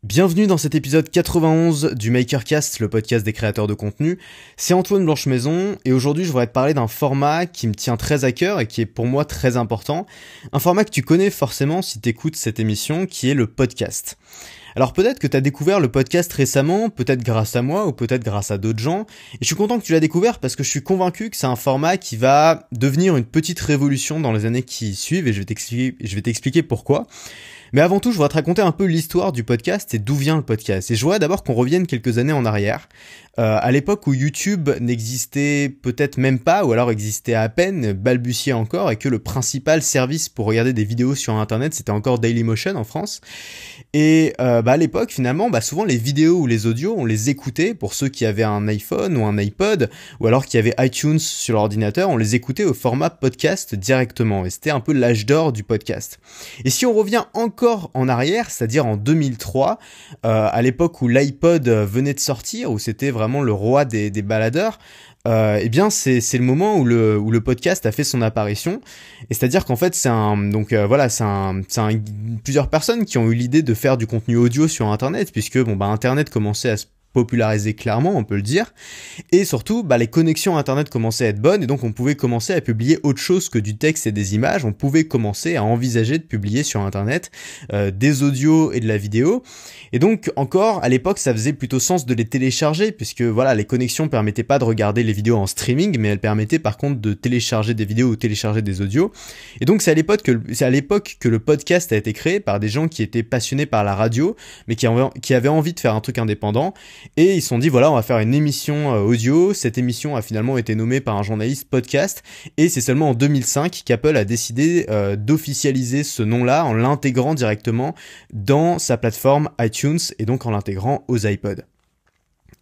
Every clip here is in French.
Bienvenue dans cet épisode 91 du Makercast, le podcast des créateurs de contenu. C'est Antoine Blanchemaison et aujourd'hui je voudrais te parler d'un format qui me tient très à cœur et qui est pour moi très important. Un format que tu connais forcément si tu écoutes cette émission, qui est le podcast. Alors peut-être que tu as découvert le podcast récemment, peut-être grâce à moi ou peut-être grâce à d'autres gens. Et je suis content que tu l'as découvert parce que je suis convaincu que c'est un format qui va devenir une petite révolution dans les années qui suivent et je vais t'expliquer pourquoi. Mais avant tout, je voudrais te raconter un peu l'histoire du podcast et d'où vient le podcast. Et je voudrais d'abord qu'on revienne quelques années en arrière. À l'époque où YouTube n'existait peut-être même pas, ou alors existait à peine, balbutiait encore, et que le principal service pour regarder des vidéos sur Internet, c'était encore Dailymotion en France. Et à l'époque, finalement, souvent les vidéos ou les audios, on les écoutait, pour ceux qui avaient un iPhone ou un iPod, ou alors qui avaient iTunes sur l'ordinateur, on les écoutait au format podcast directement. Et c'était un peu l'âge d'or du podcast. Et si on revient encore en arrière, c'est-à-dire en 2003, à l'époque où l'iPod venait de sortir, où c'était vraiment le roi des baladeurs, eh bien c'est le moment où le podcast a fait son apparition. Et c'est-à-dire qu'en fait plusieurs personnes qui ont eu l'idée de faire du contenu audio sur Internet, puisque Internet commençait à se popularisé clairement, on peut le dire, et surtout les connexions internet commençaient à être bonnes et donc on pouvait commencer à publier autre chose que du texte et des images. On pouvait commencer à envisager de publier sur internet des audios et de la vidéo, et donc encore à l'époque ça faisait plutôt sens de les télécharger, puisque les connexions permettaient pas de regarder les vidéos en streaming, mais elles permettaient par contre de télécharger des vidéos ou télécharger des audios. Et donc c'est à l'époque que le podcast a été créé par des gens qui étaient passionnés par la radio, mais qui avaient envie de faire un truc indépendant. Et ils se sont dit, on va faire une émission audio. Cette émission a finalement été nommée par un journaliste podcast. Et c'est seulement en 2005 qu'Apple a décidé d'officialiser ce nom-là en l'intégrant directement dans sa plateforme iTunes et donc en l'intégrant aux iPods.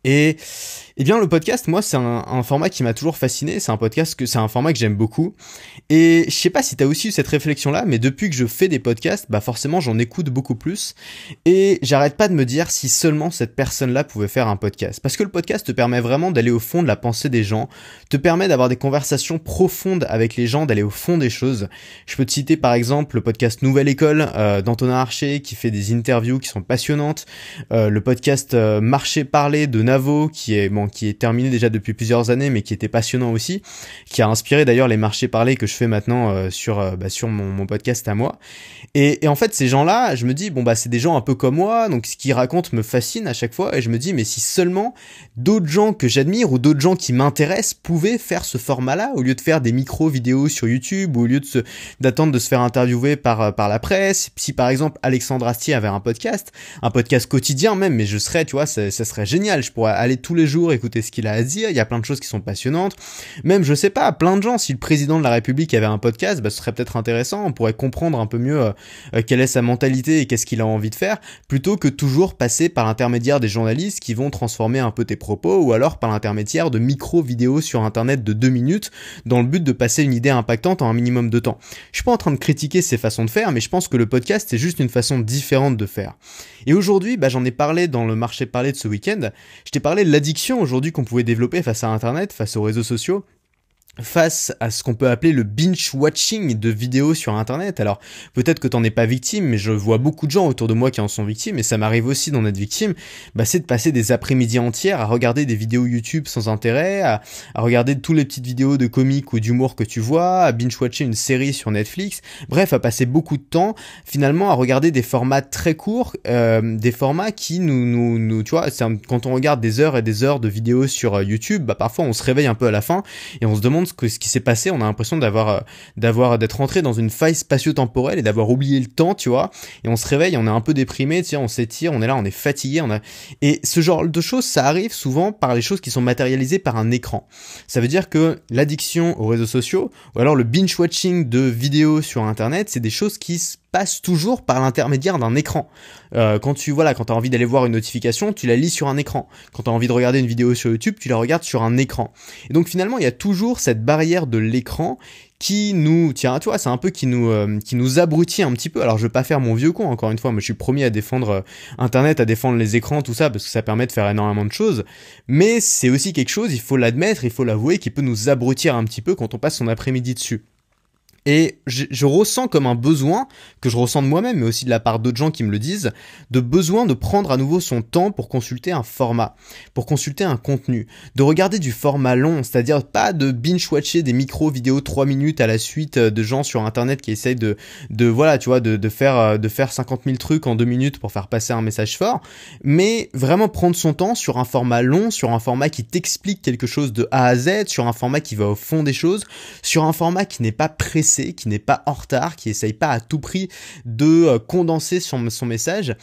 Et bien le podcast, moi c'est un format qui m'a toujours fasciné, c'est un format que j'aime beaucoup. Et je sais pas si t'as aussi eu cette réflexion là, mais depuis que je fais des podcasts, forcément j'en écoute beaucoup plus. Et j'arrête pas de me dire si seulement cette personne-là pouvait faire un podcast. Parce que le podcast te permet vraiment d'aller au fond de la pensée des gens, te permet d'avoir des conversations profondes avec les gens, d'aller au fond des choses. Je peux te citer par exemple le podcast Nouvelle École d'Antonin Archer qui fait des interviews qui sont passionnantes, le podcast Marché Parler de Navo qui est terminé déjà depuis plusieurs années mais qui était passionnant aussi, qui a inspiré d'ailleurs les marchés parlés que je fais maintenant sur mon podcast à moi. Et en fait ces gens-là, je me dis c'est des gens un peu comme moi, donc ce qu'ils racontent me fascine à chaque fois et je me dis mais si seulement d'autres gens que j'admire ou d'autres gens qui m'intéressent pouvaient faire ce format-là au lieu de faire des micro-vidéos sur YouTube ou au lieu d'attendre de se faire interviewer par la presse. Si par exemple Alexandre Astier avait un podcast quotidien même, mais ça serait génial, je pourrais aller tous les jours écouter ce qu'il a à dire, il y a plein de choses qui sont passionnantes. Même, je sais pas, plein de gens, si le président de la République avait un podcast, ce serait peut-être intéressant, on pourrait comprendre un peu mieux quelle est sa mentalité et qu'est-ce qu'il a envie de faire, plutôt que toujours passer par l'intermédiaire des journalistes qui vont transformer un peu tes propos, ou alors par l'intermédiaire de micro-vidéos sur internet de 2 minutes, dans le but de passer une idée impactante en un minimum de temps. Je suis pas en train de critiquer ces façons de faire, mais je pense que le podcast, c'est juste une façon différente de faire. Et aujourd'hui, j'en ai parlé dans le marché parlé de ce week-end, je t'ai parlé de l'addiction aujourd'hui qu'on pouvait développer face à Internet, face aux réseaux sociaux, face à ce qu'on peut appeler le binge-watching de vidéos sur Internet. Alors, peut-être que t'en es pas victime, mais je vois beaucoup de gens autour de moi qui en sont victimes, et ça m'arrive aussi d'en être victime. C'est de passer des après-midi entières à regarder des vidéos YouTube sans intérêt, à regarder toutes les petites vidéos de comiques ou d'humour que tu vois, à binge-watcher une série sur Netflix, bref, à passer beaucoup de temps, finalement, à regarder des formats très courts, des formats qui nous tu vois, quand on regarde des heures et des heures de vidéos sur YouTube, parfois on se réveille un peu à la fin, et on se demande ce qui s'est passé, on a l'impression d'être rentré dans une faille spatio-temporelle et d'avoir oublié le temps, tu vois, et on se réveille, on est un peu déprimé, tu sais, on s'étire, on est là, on est fatigué, et ce genre de choses, ça arrive souvent par les choses qui sont matérialisées par un écran. Ça veut dire que l'addiction aux réseaux sociaux, ou alors le binge-watching de vidéos sur Internet, c'est des choses qui se passent toujours par l'intermédiaire d'un écran. Quand t'as envie d'aller voir une notification, tu la lis sur un écran. Quand t'as envie de regarder une vidéo sur YouTube, tu la regardes sur un écran. Et donc finalement, il y a toujours cette barrière de l'écran qui nous, c'est un peu qui nous abrutit un petit peu. Alors je vais pas faire mon vieux con, encore une fois, moi je suis promis à défendre Internet, à défendre les écrans, tout ça, parce que ça permet de faire énormément de choses. Mais c'est aussi quelque chose, il faut l'admettre, il faut l'avouer, qui peut nous abrutir un petit peu quand on passe son après-midi dessus. Et je ressens comme un besoin, que je ressens de moi-même, mais aussi de la part d'autres gens qui me le disent, de besoin de prendre à nouveau son temps pour consulter un format, pour consulter un contenu, de regarder du format long, c'est-à-dire pas de binge-watcher des micro-vidéos 3 minutes à la suite de gens sur Internet qui essayent voilà, tu vois, de faire 50 000 trucs en 2 minutes pour faire passer un message fort, mais vraiment prendre son temps sur un format long, sur un format qui t'explique quelque chose de A à Z, sur un format qui va au fond des choses, sur un format qui n'est pas pressé, qui n'est pas en retard, qui essaye pas à tout prix de condenser son message,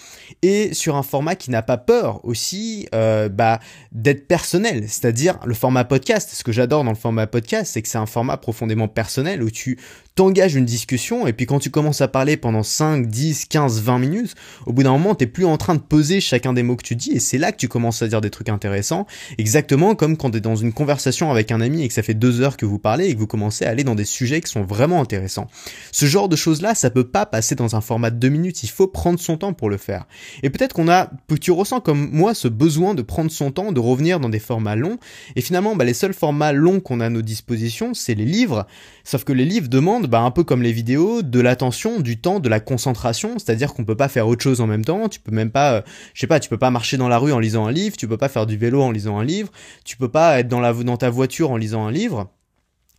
et sur un format qui n'a pas peur aussi d'être personnel, c'est-à-dire le format podcast. Ce que j'adore dans le format podcast, c'est que c'est un format profondément personnel où tu t'engages une discussion et puis quand tu commences à parler pendant 5, 10, 15, 20 minutes, au bout d'un moment, t'es plus en train de peser chacun des mots que tu dis et c'est là que tu commences à dire des trucs intéressants, exactement comme quand t'es dans une conversation avec un ami et que ça fait 2 heures que vous parlez et que vous commencez à aller dans des sujets qui sont vraiment intéressants. Ce genre de choses-là, ça peut pas passer dans un format de 2 minutes, il faut prendre son temps pour le faire. Et peut-être tu ressens comme moi ce besoin de prendre son temps, de revenir dans des formats longs, et finalement, les seuls formats longs qu'on a à nos dispositions, c'est les livres, sauf que les livres demandent, un peu comme les vidéos, de l'attention, du temps, de la concentration, c'est-à-dire qu'on peut pas faire autre chose en même temps, tu peux même pas, tu peux pas marcher dans la rue en lisant un livre, tu peux pas faire du vélo en lisant un livre, tu peux pas être dans ta voiture en lisant un livre.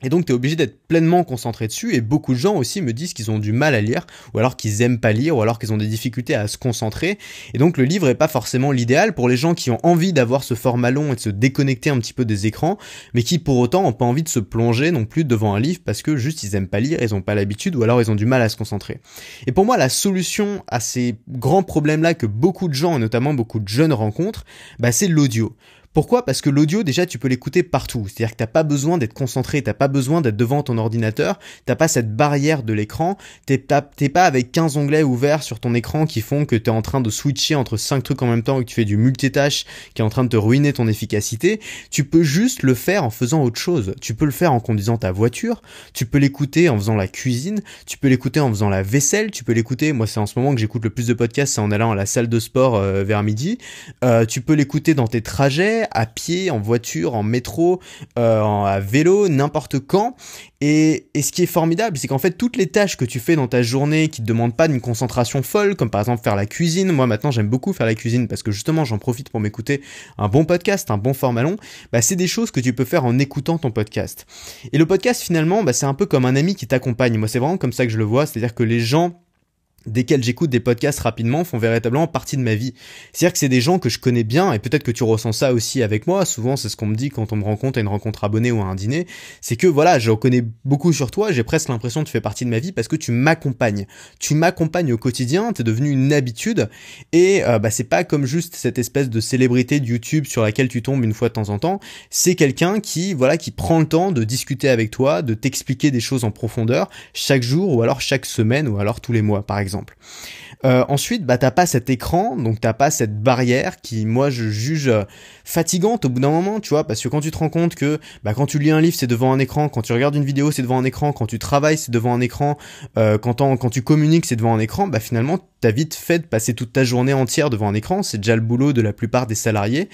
Et donc t'es obligé d'être pleinement concentré dessus, et beaucoup de gens aussi me disent qu'ils ont du mal à lire, ou alors qu'ils aiment pas lire, ou alors qu'ils ont des difficultés à se concentrer, et donc le livre est pas forcément l'idéal pour les gens qui ont envie d'avoir ce format long et de se déconnecter un petit peu des écrans, mais qui pour autant ont pas envie de se plonger non plus devant un livre parce que juste ils aiment pas lire, ils ont pas l'habitude, ou alors ils ont du mal à se concentrer. Et pour moi la solution à ces grands problèmes là que beaucoup de gens, et notamment beaucoup de jeunes rencontrent, c'est l'audio. Pourquoi ? Parce que l'audio, déjà, tu peux l'écouter partout. C'est-à-dire que t'as pas besoin d'être concentré, t'as pas besoin d'être devant ton ordinateur, t'as pas cette barrière de l'écran, t'es pas avec 15 onglets ouverts sur ton écran qui font que t'es en train de switcher entre 5 trucs en même temps et que tu fais du multitâche qui est en train de te ruiner ton efficacité. Tu peux juste le faire en faisant autre chose. Tu peux le faire en conduisant ta voiture, tu peux l'écouter en faisant la cuisine, tu peux l'écouter en faisant la vaisselle, tu peux l'écouter, moi c'est en ce moment que j'écoute le plus de podcasts, c'est en allant à la salle de sport vers midi, tu peux l'écouter dans tes trajets, à pied, en voiture, en métro, à vélo, n'importe quand. Et ce qui est formidable, c'est qu'en fait, toutes les tâches que tu fais dans ta journée qui te demandent pas d'une concentration folle, comme par exemple faire la cuisine, moi maintenant j'aime beaucoup faire la cuisine parce que justement j'en profite pour m'écouter un bon podcast, un bon format long, c'est des choses que tu peux faire en écoutant ton podcast. Et le podcast finalement, c'est un peu comme un ami qui t'accompagne. Moi c'est vraiment comme ça que je le vois, c'est-à-dire que les gens desquels j'écoute des podcasts rapidement font véritablement partie de ma vie. C'est-à-dire que c'est des gens que je connais bien, et peut-être que tu ressens ça aussi avec moi, souvent c'est ce qu'on me dit quand on me rencontre à une rencontre abonnée ou à un dîner, c'est que voilà, je connais beaucoup sur toi, j'ai presque l'impression que tu fais partie de ma vie parce que tu m'accompagnes au quotidien, t'es devenu une habitude, et c'est pas comme juste cette espèce de célébrité de YouTube sur laquelle tu tombes une fois de temps en temps, c'est quelqu'un qui prend le temps de discuter avec toi, de t'expliquer des choses en profondeur, chaque jour, ou alors chaque semaine, ou alors tous les mois par exemple. Ensuite, t'as pas cet écran, donc t'as pas cette barrière qui, moi, je juge fatigante au bout d'un moment, tu vois, parce que quand tu te rends compte que, quand tu lis un livre, c'est devant un écran, quand tu regardes une vidéo, c'est devant un écran, quand tu travailles, c'est devant un écran, quand tu communiques, c'est devant un écran, finalement, t'as vite fait de passer toute ta journée entière devant un écran, c'est déjà le boulot de la plupart des salariés,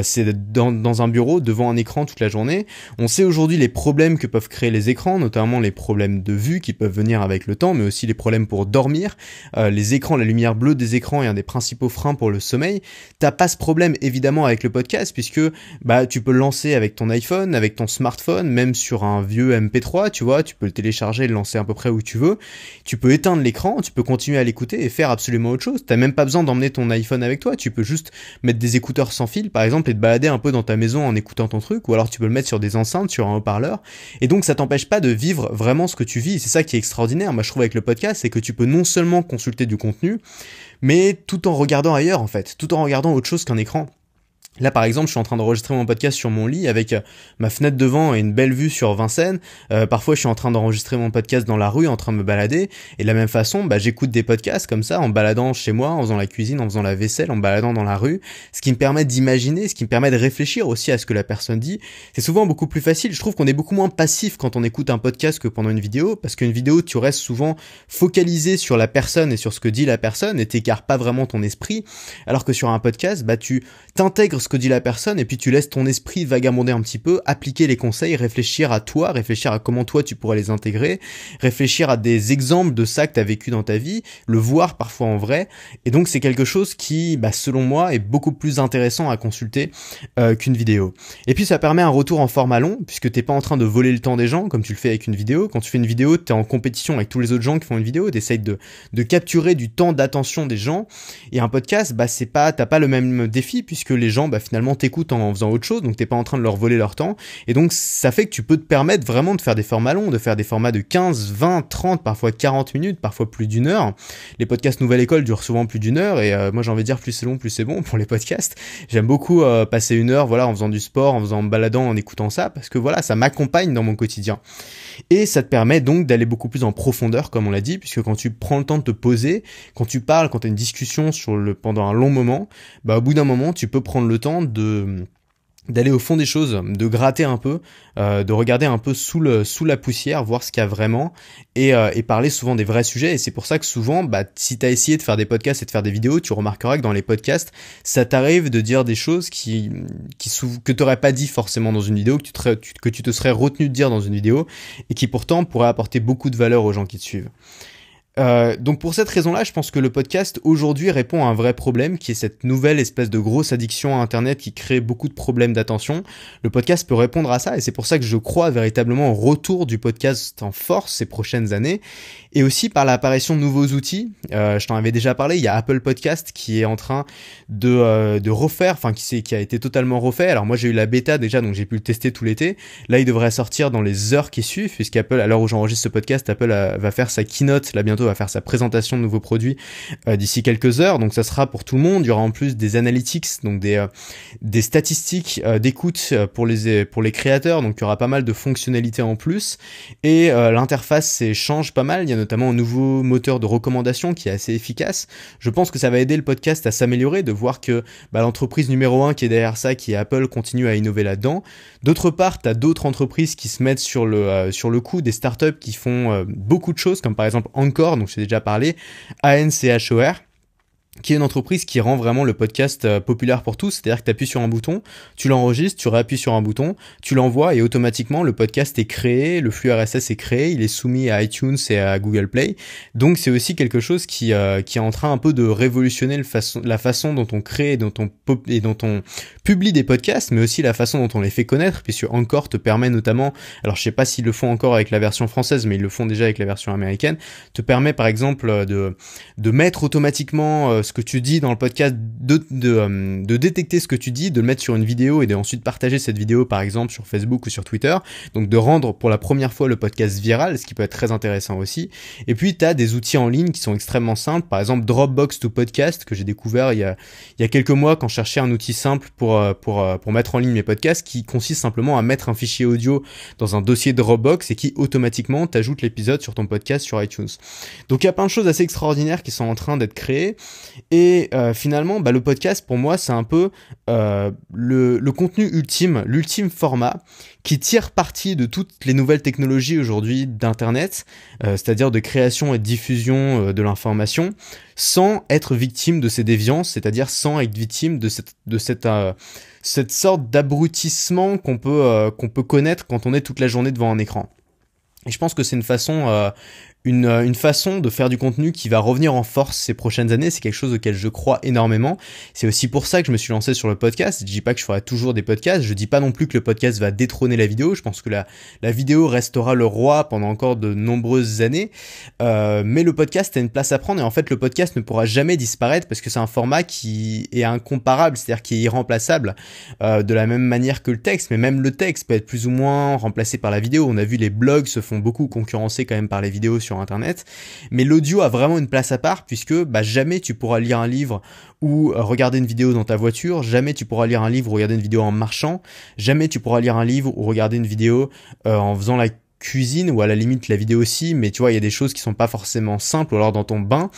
c'est d'être dans un bureau devant un écran toute la journée. On sait aujourd'hui les problèmes que peuvent créer les écrans, notamment les problèmes de vue qui peuvent venir avec le temps, mais aussi les problèmes pour dormir. Les écrans, la lumière bleue des écrans est un des principaux freins pour le sommeil. T'as pas ce problème évidemment avec le podcast puisque tu peux le lancer avec ton iPhone, avec ton smartphone, même sur un vieux MP3, tu vois, tu peux le télécharger et le lancer à peu près où tu veux. Tu peux éteindre l'écran, tu peux continuer à l'écouter et faire absolument autre chose. T'as même pas besoin d'emmener ton iPhone avec toi, tu peux juste mettre des écouteurs sans fil par exemple et te balader un peu dans ta maison en écoutant ton truc, ou alors tu peux le mettre sur des enceintes, sur un haut-parleur, et donc ça t'empêche pas de vivre vraiment ce que tu vis. C'est ça qui est extraordinaire, moi je trouve avec le podcast, c'est que tu peux non seulement consulter du contenu, mais tout en regardant ailleurs en fait, tout en regardant autre chose qu'un écran. Là, par exemple, je suis en train d'enregistrer mon podcast sur mon lit avec ma fenêtre devant et une belle vue sur Vincennes. Parfois, je suis en train d'enregistrer mon podcast dans la rue, en train de me balader. Et de la même façon, j'écoute des podcasts comme ça, en baladant chez moi, en faisant la cuisine, en faisant la vaisselle, en baladant dans la rue. Ce qui me permet d'imaginer, ce qui me permet de réfléchir aussi à ce que la personne dit. C'est souvent beaucoup plus facile. Je trouve qu'on est beaucoup moins passif quand on écoute un podcast que pendant une vidéo. Parce qu'une vidéo, tu restes souvent focalisé sur la personne et sur ce que dit la personne et t'écartes pas vraiment ton esprit. Alors que sur un podcast, tu t'intègres ce que dit la personne et puis tu laisses ton esprit vagabonder un petit peu, appliquer les conseils, réfléchir à toi, réfléchir à comment toi tu pourrais les intégrer, réfléchir à des exemples de ça que tu as vécu dans ta vie, le voir parfois en vrai. Et donc c'est quelque chose qui, selon moi, est beaucoup plus intéressant à consulter qu'une vidéo. Et puis ça permet un retour en format long, puisque t'es pas en train de voler le temps des gens comme tu le fais avec une vidéo. Quand tu fais une vidéo, t'es en compétition avec tous les autres gens qui font une vidéo, t'essayes de capturer du temps d'attention des gens. Et un podcast, t'as pas le même défi, puisque les gens finalement t'écoutent en faisant autre chose, donc t'es pas en train de leur voler leur temps. Et donc ça fait que tu peux te permettre vraiment de faire des formats longs, de faire des formats de 15, 20, 30, parfois 40 minutes, parfois plus d'une heure. Les podcasts Nouvelle École durent souvent plus d'une heure, et moi j'ai envie de dire plus c'est long, plus c'est bon pour les podcasts. J'aime beaucoup passer une heure en faisant du sport, en me baladant, en écoutant ça, parce que ça m'accompagne dans mon quotidien. Et ça te permet donc d'aller beaucoup plus en profondeur, comme on l'a dit, puisque quand tu prends le temps de te poser, quand tu parles, quand tu as une discussion pendant un long moment, au bout d'un moment, tu peux prendre le temps d'aller au fond des choses, de gratter un peu, de regarder un peu sous la poussière, voir ce qu'il y a vraiment, et parler souvent des vrais sujets. Et c'est pour ça que souvent, si t'as essayé de faire des podcasts et de faire des vidéos, tu remarqueras que dans les podcasts, ça t'arrive de dire des choses que t'aurais pas dit forcément dans une vidéo, que tu te serais retenu de dire dans une vidéo, et qui pourtant pourraient apporter beaucoup de valeur aux gens qui te suivent. Donc pour cette raison-là, je pense que le podcast aujourd'hui répond à un vrai problème qui est cette nouvelle espèce de grosse addiction à Internet qui crée beaucoup de problèmes d'attention. Le podcast peut répondre à ça et c'est pour ça que je crois véritablement au retour du podcast en force ces prochaines années et aussi par l'apparition de nouveaux outils. Je t'en avais déjà parlé, il y a Apple Podcast qui est en train de refaire, qui a été totalement refait. Alors moi j'ai eu la bêta déjà donc j'ai pu le tester tout l'été. Là il devrait sortir dans les heures qui suivent puisqu'Apple, à l'heure où j'enregistre ce podcast, Apple va faire sa keynote là bientôt, va faire sa présentation de nouveaux produits d'ici quelques heures, donc ça sera pour tout le monde. Il y aura en plus des analytics, donc des statistiques d'écoute pour les créateurs, donc il y aura pas mal de fonctionnalités en plus et l'interface change pas mal. Il y a notamment un nouveau moteur de recommandation qui est assez efficace. Je pense que ça va aider le podcast à s'améliorer, de voir que l'entreprise numéro 1 qui est derrière ça, qui est Apple, continue à innover là-dedans. D'autre part, tu as d'autres entreprises qui se mettent sur le coup, des startups qui font beaucoup de choses, comme par exemple Anchor, donc j'ai déjà parlé, Anchor, qui est une entreprise qui rend vraiment le podcast populaire pour tous, c'est-à-dire que tu appuies sur un bouton, tu l'enregistres, tu réappuies sur un bouton, tu l'envoies et automatiquement le podcast est créé, le flux RSS est créé, il est soumis à iTunes et à Google Play. Donc c'est aussi quelque chose qui est en train un peu de révolutionner la façon dont on crée et dont on publie des podcasts, mais aussi la façon dont on les fait connaître, puisque Anchor te permet notamment, alors je sais pas s'ils le font encore avec la version française, mais ils le font déjà avec la version américaine, te permet par exemple de mettre automatiquement ce que tu dis dans le podcast, de détecter ce que tu dis, de le mettre sur une vidéo et de ensuite partager cette vidéo par exemple sur Facebook ou sur Twitter, donc de rendre pour la première fois le podcast viral, ce qui peut être très intéressant aussi. Et puis tu as des outils en ligne qui sont extrêmement simples, par exemple Dropbox to Podcast que j'ai découvert il y a quelques mois quand je cherchais un outil simple pour mettre en ligne mes podcasts, qui consiste simplement à mettre un fichier audio dans un dossier Dropbox et qui automatiquement t'ajoute l'épisode sur ton podcast sur iTunes. Donc il y a plein de choses assez extraordinaires qui sont en train d'être créées. Et finalement, le podcast, pour moi, c'est un peu le contenu ultime, l'ultime format qui tire parti de toutes les nouvelles technologies aujourd'hui d'Internet, c'est-à-dire de création et de diffusion de l'information, sans être victime de ces déviances, c'est-à-dire sans être victime de cette sorte d'abrutissement qu'on peut connaître quand on est toute la journée devant un écran. Et je pense que c'est une façon de faire du contenu qui va revenir en force ces prochaines années. C'est quelque chose auquel je crois énormément. C'est aussi pour ça que je me suis lancé sur le podcast. Je dis pas que je ferai toujours des podcasts. Je dis pas non plus que le podcast va détrôner la vidéo. Je pense que la vidéo restera le roi pendant encore de nombreuses années. Mais le podcast a une place à prendre et en fait le podcast ne pourra jamais disparaître parce que c'est un format qui est incomparable, c'est-à-dire qui est irremplaçable de la même manière que le texte. Mais même le texte peut être plus ou moins remplacé par la vidéo. On a vu les blogs se font beaucoup concurrencer quand même par les vidéos sur Internet, mais l'audio a vraiment une place à part puisque jamais tu pourras lire un livre ou regarder une vidéo dans ta voiture, jamais tu pourras lire un livre ou regarder une vidéo en marchant, jamais tu pourras lire un livre ou regarder une vidéo en faisant la cuisine ou à la limite la vidéo aussi, mais tu vois il y a des choses qui sont pas forcément simples ou alors dans ton bain.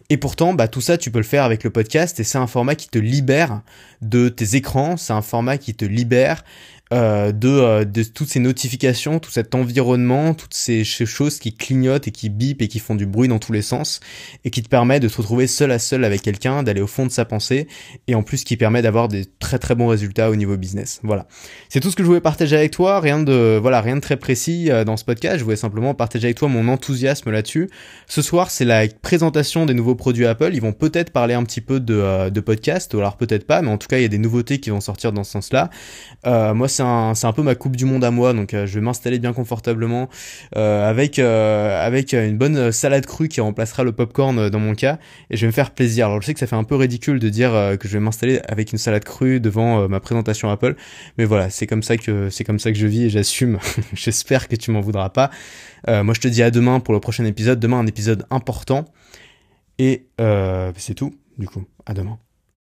Et pourtant, tout ça, tu peux le faire avec le podcast et c'est un format qui te libère de tes écrans, c'est un format qui te libère de toutes ces notifications, tout cet environnement, toutes ces choses qui clignotent et qui bipent et qui font du bruit dans tous les sens, et qui te permet de te retrouver seul à seul avec quelqu'un, d'aller au fond de sa pensée, et en plus qui permet d'avoir des très très bons résultats au niveau business. Voilà. C'est tout ce que je voulais partager avec toi, rien de très précis dans ce podcast, je voulais simplement partager avec toi mon enthousiasme là-dessus. Ce soir, c'est la présentation des nouveaux produits Apple, ils vont peut-être parler un petit peu de podcast, ou alors peut-être pas, mais en tout cas, il y a des nouveautés qui vont sortir dans ce sens-là. Moi, c'est un peu ma coupe du monde à moi, donc je vais m'installer bien confortablement avec une bonne salade crue qui remplacera le popcorn dans mon cas, et je vais me faire plaisir. Alors je sais que ça fait un peu ridicule de dire que je vais m'installer avec une salade crue devant ma présentation Apple, mais voilà, c'est comme ça que je vis et j'assume. J'espère que tu m'en voudras pas. Moi, je te dis à demain pour le prochain épisode. Demain, un épisode important, et c'est tout. Du coup, à demain.